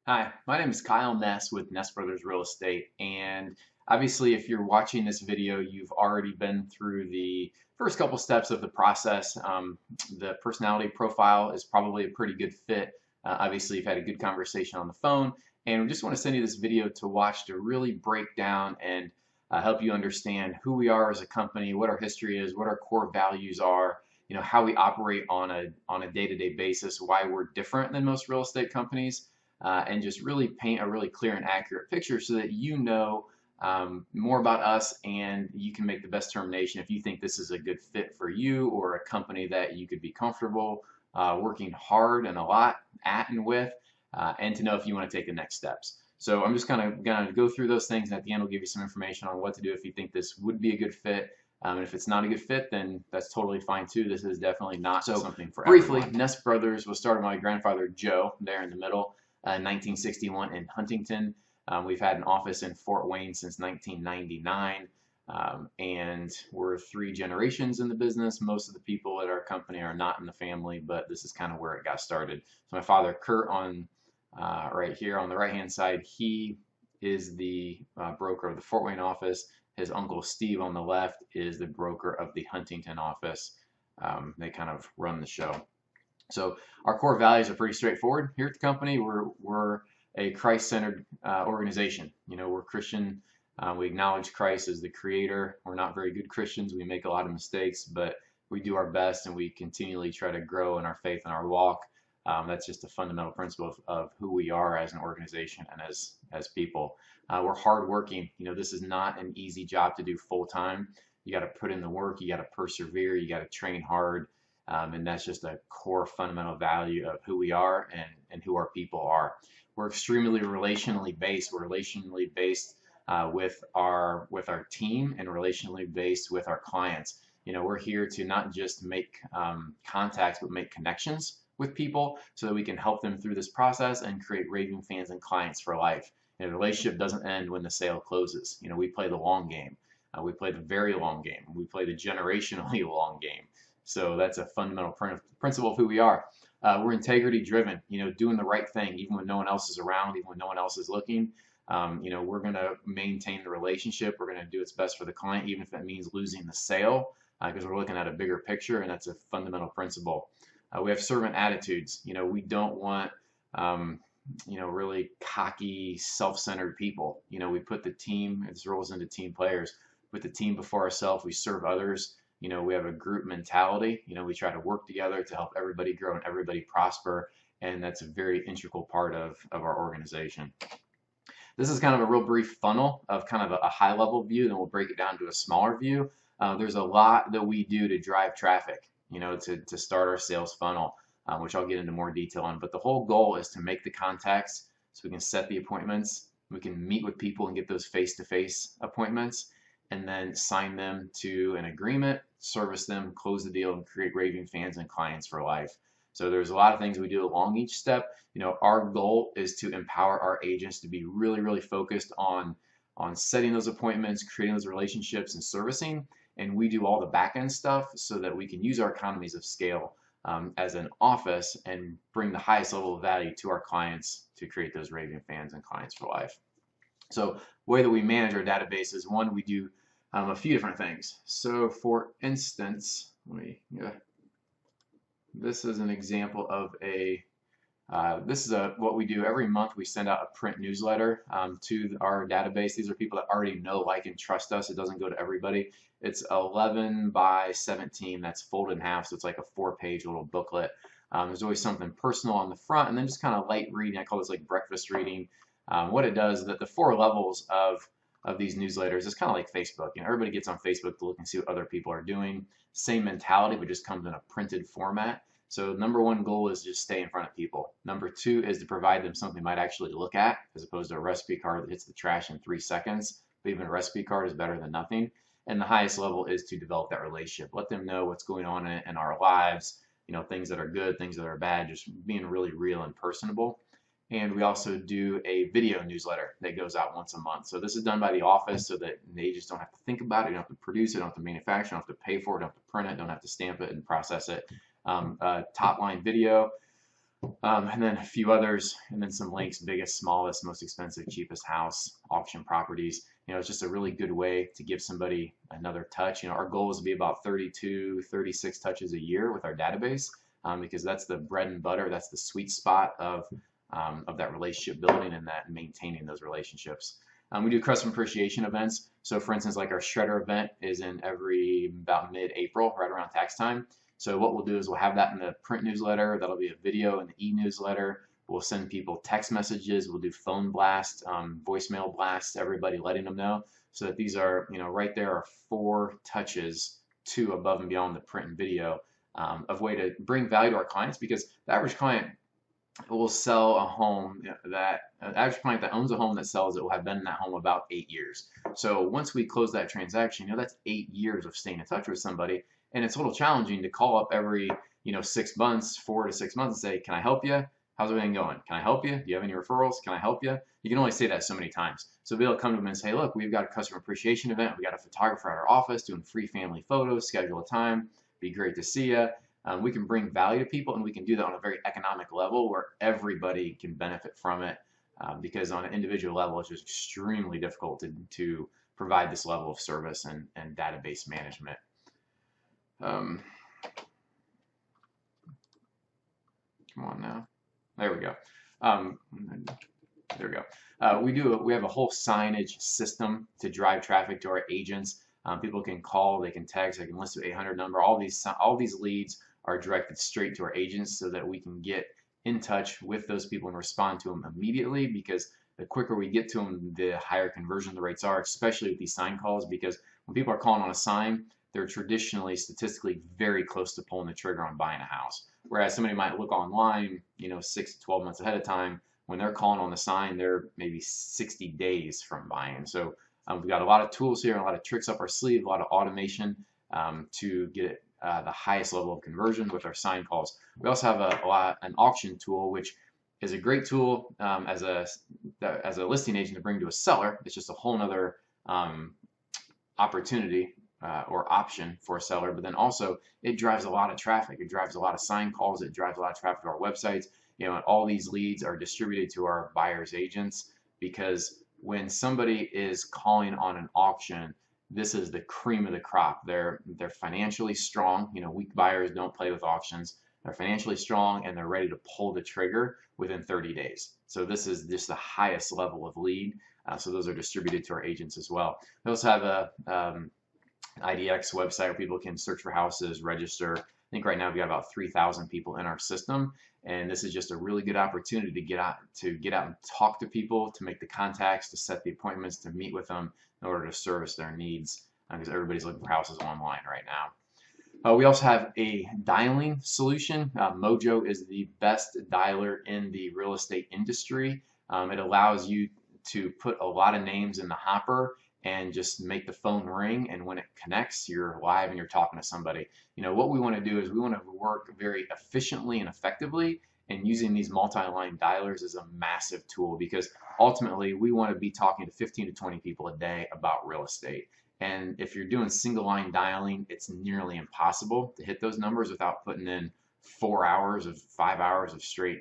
Hi, my name is Kyle Ness with Ness Bros Real Estate, and obviously if you're watching this video, you've already been through the first couple steps of the process. The personality profile is probably a pretty good fit. Obviously you've had a good conversation on the phone, and we just want to send you this video to watch to really break down and help you understand who we are as a company, what our history is, what our core values are, how we operate on a day-to-day basis, why we're different than most real estate companies, and just really paint a really clear and accurate picture so that you know more about us and you can make the best determination if you think this is a good fit for you or a company that you could be comfortable working hard and a lot at and with, and to know if you want to take the next steps. So I'm just kind of going to go through those things, and at the end we'll give you some information on what to do if you think this would be a good fit. And if it's not a good fit, then that's totally fine too. This is definitely not something for briefly, everyone. Ness Brothers was started by my grandfather Joe there in the middle. 1961 in Huntington. We've had an office in Fort Wayne since 1999, and we're three generations in the business. Most of the people at our company are not in the family, but this is kind of where it got started. So my father, Kurt, on right here on the right-hand side, he is the broker of the Fort Wayne office. His uncle Steve on the left is the broker of the Huntington office. They kind of run the show. So our core values are pretty straightforward here at the company. We're a Christ-centered organization. We're Christian. We acknowledge Christ as the creator. We're not very good Christians. We make a lot of mistakes, but we do our best and we continually try to grow in our faith and our walk. That's just a fundamental principle of who we are as an organization and as people. We're hardworking. This is not an easy job to do full time. You got to put in the work. You got to persevere. You got to train hard. And that's just a core fundamental value of who we are and who our people are. We're extremely relationally based. We're relationally based with our team and relationally based with our clients. We're here to not just make contacts, but make connections with people so that we can help them through this process and create raving fans and clients for life. And the relationship doesn't end when the sale closes. We play the long game. We play the very long game. We play the generationally long game. So that's a fundamental principle of who we are. We're integrity driven, doing the right thing, even when no one else is around, even when no one else is looking. We're going to maintain the relationship. We're going to do what's best for the client, even if that means losing the sale, because we're looking at a bigger picture, and that's a fundamental principle. We have servant attitudes. We don't want, really cocky, self-centered people. We put the team, it rolls into team players, put the team before ourselves. We serve others. We have a group mentality. We try to work together to help everybody grow and everybody prosper, and that's a very integral part of our organization. This is kind of a real brief funnel of kind of a high-level view, then we'll break it down to a smaller view. There's a lot that we do to drive traffic, to start our sales funnel, which I'll get into more detail on. But the whole goal is to make the contacts so we can set the appointments, we can meet with people and get those face-to-face appointments, and then sign them to an agreement, service them, close the deal, and create raving fans and clients for life. So there's a lot of things we do along each step. Our goal is to empower our agents to be really, really focused on setting those appointments, creating those relationships, and servicing. And we do all the back end stuff so that we can use our economies of scale as an office and bring the highest level of value to our clients to create those raving fans and clients for life. So the way that we manage our database is, one, we do a few different things. So for instance, this is an example of what we do every month. We send out a print newsletter to our database. These are people that already know, like, and trust us. It doesn't go to everybody. It's 11 by 17. That's folded in half, so it's like a 4-page little booklet. There's always something personal on the front, and then just kind of light reading. I call this like breakfast reading. What it does is that the 4 levels of these newsletters is kind of like Facebook. Everybody gets on Facebook to look and see what other people are doing. Same mentality, but just comes in a printed format. So number 1 goal is just stay in front of people. Number 2 is to provide them something they might actually look at, as opposed to a recipe card that hits the trash in 3 seconds. But even a recipe card is better than nothing. And the highest level is to develop that relationship. Let them know what's going on in our lives, things that are good, things that are bad, just being really real and personable. And we also do a video newsletter that goes out once a month. So this is done by the office so that they just don't have to think about it. You don't have to produce it, don't have to manufacture, don't have to pay for it, don't have to print it, don't have to stamp it and process it. Top line video. And then a few others, and then some links: biggest, smallest, most expensive, cheapest house, auction properties. It's just a really good way to give somebody another touch. Our goal is to be about 32, 36 touches a year with our database, because that's the bread and butter, that's the sweet spot of that relationship building and that maintaining those relationships. We do customer appreciation events. So for instance, like our shredder event is in about mid-April, right around tax time. So what we'll do is we'll have that in the print newsletter. That'll be a video in the e-newsletter. We'll send people text messages. We'll do phone blast, voicemail blast to everybody, letting them know. So that these are, right there are 4 touches to above and beyond the print and video, of way to bring value to our clients, because the average client will sell a home an average client that owns a home that sells it will have been in that home about 8 years. So once we close that transaction, that's 8 years of staying in touch with somebody. And it's a little challenging to call up every 6 months, 4 to 6 months, and say, can I help you? How's everything going? Can I help you? Do you have any referrals? Can I help you? You can only say that so many times. So be able to come to them and say, look, we've got a customer appreciation event. We got a photographer at our office doing free family photos. Schedule a time. Be great to see you. We can bring value to people, and we can do that on a very economic level where everybody can benefit from it, because on an individual level, it's just extremely difficult to provide this level of service and database management. Come on now. There we go. There we go. We have a whole signage system to drive traffic to our agents. People can call, they can text, they can list the 800 number. All these leads are directed straight to our agents so that we can get in touch with those people and respond to them immediately, because the quicker we get to them, the higher conversion the rates are, especially with these sign calls, because when people are calling on a sign, they're traditionally, statistically, very close to pulling the trigger on buying a house. Whereas somebody might look online, 6 to 12 months ahead of time. When they're calling on the sign, they're maybe 60 days from buying. So we've got a lot of tools here, and a lot of tricks up our sleeve, a lot of automation, to get the highest level of conversion with our sign calls. We also have an auction tool, which is a great tool as a listing agent to bring to a seller. It's just a whole nother opportunity or option for a seller, but then also it drives a lot of traffic. It drives a lot of sign calls. It drives a lot of traffic to our websites. And all these leads are distributed to our buyers agents, because when somebody is calling on an auction, this is the cream of the crop. They're financially strong. Weak buyers don't play with auctions. They're financially strong, and they're ready to pull the trigger within 30 days. So this is just the highest level of lead. So those are distributed to our agents as well. We also have a IDX website where people can search for houses, register. I think right now we've got about 3,000 people in our system, and this is just a really good opportunity to get out and talk to people, to make the contacts, to set the appointments, to meet with them in order to service their needs, because everybody's looking for houses online right now. We also have a dialing solution. Mojo is the best dialer in the real estate industry. It allows you to put a lot of names in the hopper and just make the phone ring, and when it connects, you're live and you're talking to somebody. What we want to do is we want to work very efficiently and effectively, and using these multi-line dialers is a massive tool, because ultimately we want to be talking to 15 to 20 people a day about real estate. And if you're doing single line dialing, it's nearly impossible to hit those numbers without putting in 5 hours of straight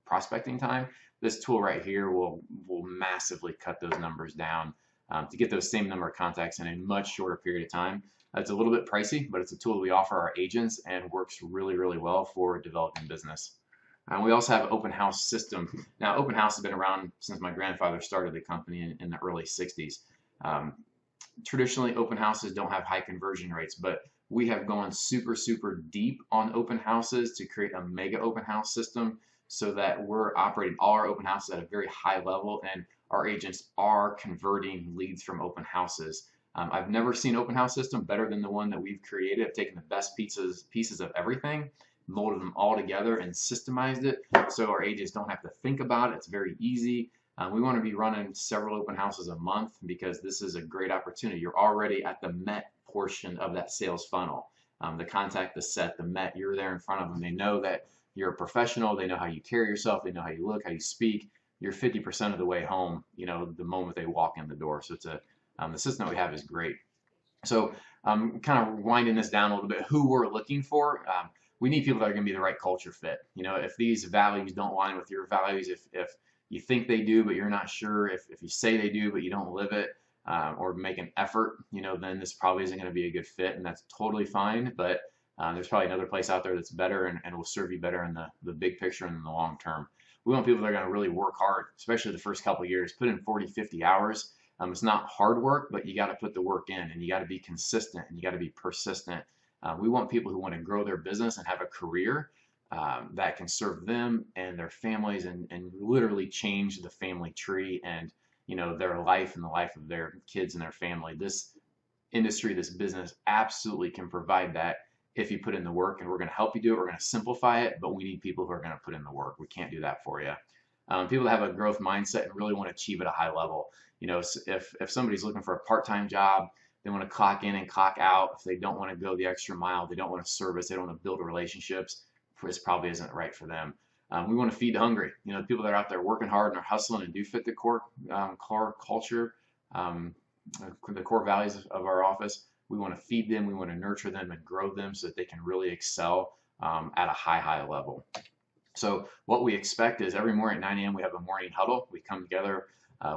prospecting time. This tool right here will massively cut those numbers down, to get those same number of contacts in a much shorter period of time. It's a little bit pricey, but it's a tool that we offer our agents and works really, really well for developing business. We also have an open house system. Now, open house has been around since my grandfather started the company in the early 60s. Traditionally, open houses don't have high conversion rates, but we have gone super, super deep on open houses to create a mega open house system, so that we're operating all our open houses at a very high level, and our agents are converting leads from open houses. I've never seen an open house system better than the one that we've created. I've taken the best pieces of everything, molded them all together, and systemized it so our agents don't have to think about it. It's very easy. We want to be running several open houses a month, because this is a great opportunity. You're already at the MET portion of that sales funnel. The contact, the set, the MET, you're there in front of them. They know that you're a professional. They know how you carry yourself. They know how you look, how you speak. You're 50% of the way home, the moment they walk in the door. So it's the system that we have is great. So kind of winding this down a little bit, who we're looking for. we need people that are going to be the right culture fit. You know, if these values don't align with your values, if you think they do, but you're not sure, if you say they do, but you don't live it, or make an effort, you know, then this probably isn't going to be a good fit, and that's totally fine. But there's probably another place out there that's better and will serve you better in the big picture and in the long term. We want people that are going to really work hard, especially the first couple of years, put in 40, 50 hours. It's not hard work, but you got to put the work in, and you got to be consistent, and you got to be persistent. We want people who want to grow their business and have a career that can serve them and their families, and literally change the family tree and, you know, their life and the life of their kids and their family. This industry, this business absolutely can provide that if you put in the work, and we're going to help you do it. We're going to simplify it, but we need people who are going to put in the work. We can't do that for you. People that have a growth mindset and really want to achieve at a high level. You know, if somebody's looking for a part-time job, they want to clock in and clock out. If they don't want to go the extra mile, they don't want to service, they don't want to build relationships, this probably isn't right for them. We want to feed the hungry. You know, people that are out there working hard and are hustling and do fit the core culture, the core values of our office. We want to feed them, we want to nurture them and grow them so that they can really excel at a high level. So what we expect is every morning at 9 a.m. we have a morning huddle. We come together,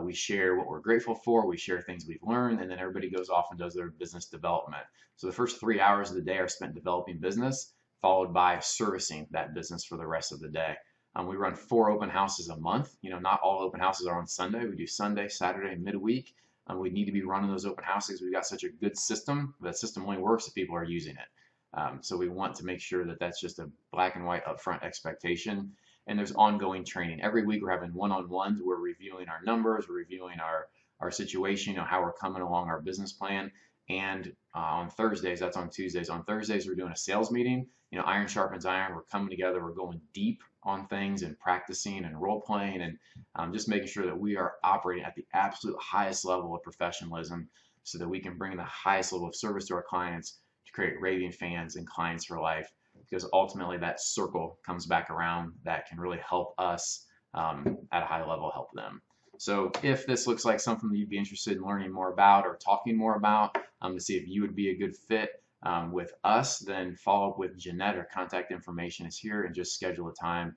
we share what we're grateful for, we share things we've learned, and then everybody goes off and does their business development. So the first 3 hours of the day are spent developing business, followed by servicing that business for the rest of the day. We run 4 open houses a month. You know, not all open houses are on Sunday. We do Sunday, Saturday, and midweek. We need to be running those open houses. We've got such a good system. That system only works if people are using it. So we want to make sure that that's just a black and white upfront expectation. And there's ongoing training. Every week we're having one-on-ones. We're reviewing our numbers, we're reviewing our situation, you know, how we're coming along our business plan. And on Thursdays, that's on Tuesdays. On Thursdays, we're doing a sales meeting. You know, iron sharpens iron. We're coming together. We're going deep on things and practicing and role playing and just making sure that we are operating at the absolute highest level of professionalism so that we can bring the highest level of service to our clients to create raving fans and clients for life. Because ultimately that circle comes back around that can really help us at a high level help them. So if this looks like something that you'd be interested in learning more about or talking more about to see if you would be a good fit with us, then follow up with Jeanette. Her contact information is here, and just schedule a time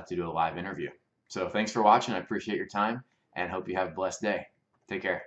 to do a live interview. So thanks for watching. I appreciate your time and hope you have a blessed day. Take care.